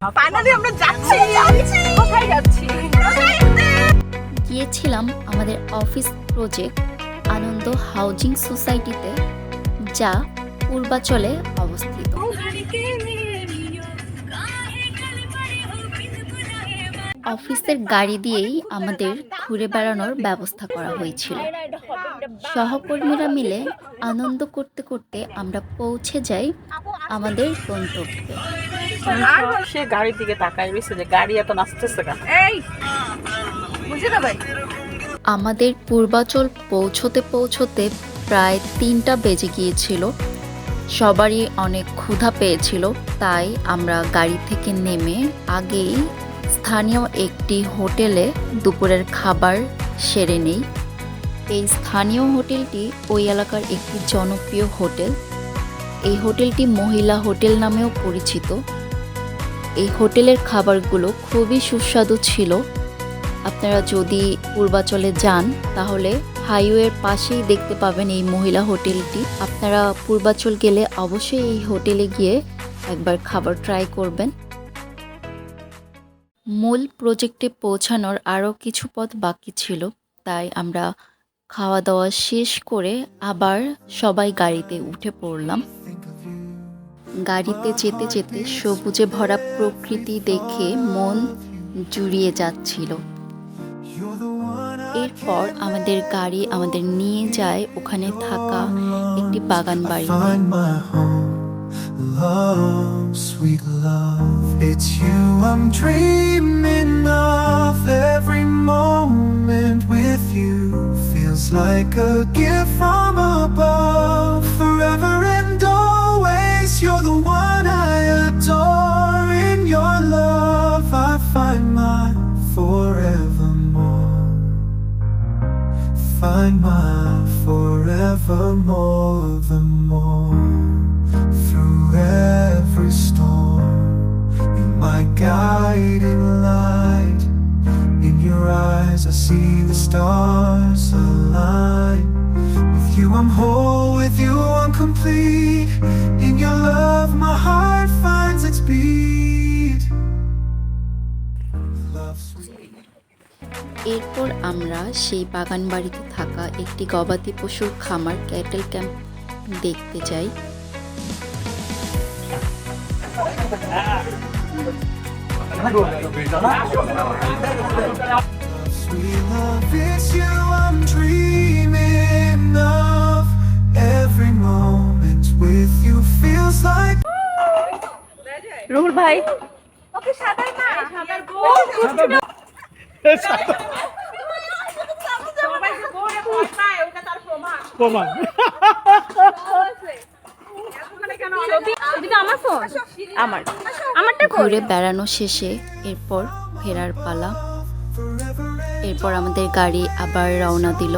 Finally আমরা যাচ্ছি। কোথায় যাচ্ছি? গিয়েছিলাম আমাদের অফিস প্রজেক্ট আনন্দ হাউজিং সোসাইটিতে, যা পূর্বাচলে অবস্থিত। অফিসের গাড়ি দিয়েই আমাদের ঘুরে বেড়ানোর ব্যবস্থা করা হয়েছিল। সহকর্মীরা মিলে আনন্দ করতে করতে আমরা পৌঁছে যাই আমাদের গন্তব্যে। সে গাড়ির দিকে তাকায় রয়েছে যে গাড়ি এত নাচতেছে কেন। এই বুঝে না ভাই, আমাদের পূর্বাচল পৌঁছতে পৌঁছতে প্রায় 3টা বেজে গিয়েছিল। সবারই অনেক ক্ষুধা পেয়েছিল, তাই আমরা গাড়ি থেকে নেমে আগেই স্থানীয় একটি হোটেলে দুপুরের খাবার সেরে নেই। এই স্থানীয় হোটেলটি ওই এলাকার একটি জনপ্রিয় হোটেল। এই হোটেলটি মহিলা হোটেল নামেও পরিচিত। এই হোটেলের খাবারগুলো খুবই সুস্বাদু ছিল। আপনারা যদি পূর্বাচলে যান তাহলে হাইওয়ের পাশেই দেখতে পাবেন এই মহিলা হোটেলটি। আপনারা পূর্বাচল গেলে অবশ্যই এই হোটেলে গিয়ে একবার খাবার ট্রাই করবেন। মূল প্রজেক্টে পৌঁছানোর আরও কিছু পথ বাকি ছিল, তাই আমরা খাওয়া দাওয়া শেষ করে আবার সবাই গাড়িতে উঠে পড়লাম। গাড়িতে যেতে যেতে সবুজে ভরা প্রকৃতি দেখে মন জুড়িয়ে যাচ্ছিল। এরপর আমাদের গাড়ি আমাদের নিয়ে যায় ওখানে থাকা একটি বাগান বাড়িতে। Love, sweet love, it's you I'm dreaming of. Every moment with you feels like a gift from above. Forever and always, you're the one I adore. In your love I find my forevermore. Find my forevermore, the more. Through every storm, you're my guiding light. In your eyes I see the stars align. With you I'm whole, with you I'm complete. In your love my heart finds its beat. Love sweet. এরপর আমরা সেই বাগান বাড়িতে থাকা একটি গবাদি পশুর খামার ক্যাটেল ক্যাম্প দেখতে যাই। Sweet love, it's you I'm dreaming of. Every moment with you feels like. Ruhul ভাই ওকে সাঁতার না, সাঁতার গো সবাই যে গোরে ভয় পায়, ওটা তার প্রমাণ। ঘুরে বেড়ানো শেষে এরপর ফেরার পালা। এরপর আমাদের গাড়ি আবার রওনা দিল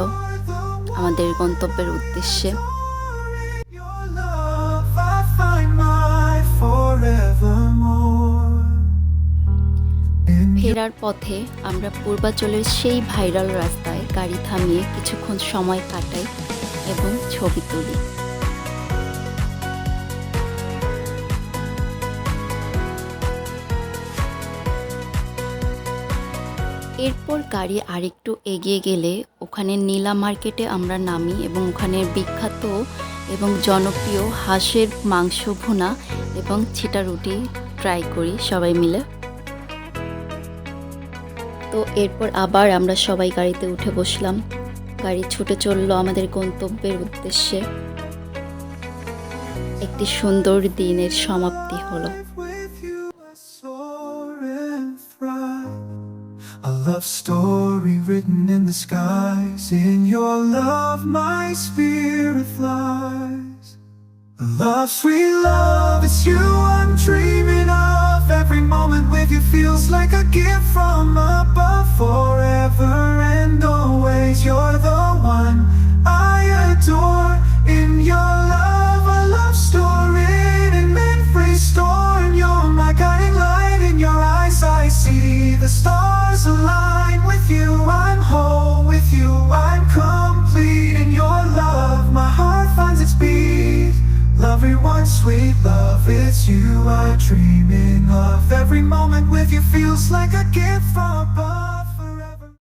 আমাদের গন্তব্যের উদ্দেশ্যে। Your love I find my forevermore. ফেরার পথে আমরা পূর্বাচলের সেই ভাইরাল রাস্তায় গাড়ি থামিয়ে কিছুক্ষণ সময় কাটাই এবং ছবি তুলি। এরপর গাড়ি আরেকটু এগিয়ে গেলে ওখানে নীলা মার্কেটে আমরা নামি এবং ওখানের বিখ্যাত এবং জনপ্রিয় হাঁসের মাংস ভুনা এবং ছিটা রুটি ট্রাই করি সবাই মিলে। তো এরপর আবার আমরা সবাই গাড়িতে উঠে বসলাম। গাড়ি ছুটে চলল আমাদের গন্তব্যের উদ্দেশ্যে। একটি সুন্দর দিনের সমাপ্তি হলো। With you I soar and thrive. A love story written in the skies. In your love my spirit flies. Love, sweet love, it's you I'm dreaming of. Every moment with you feels like a gift from above. Forever and always, you're the one I adore. In your love a love story and meant restored. You're my guiding light. In your eyes I see the stars align. With you I'm whole, with you I'm complete. In your love my heart finds its beat. Everyone, sweet love, it's you are dreaming of. Every moment with you feels like a gift.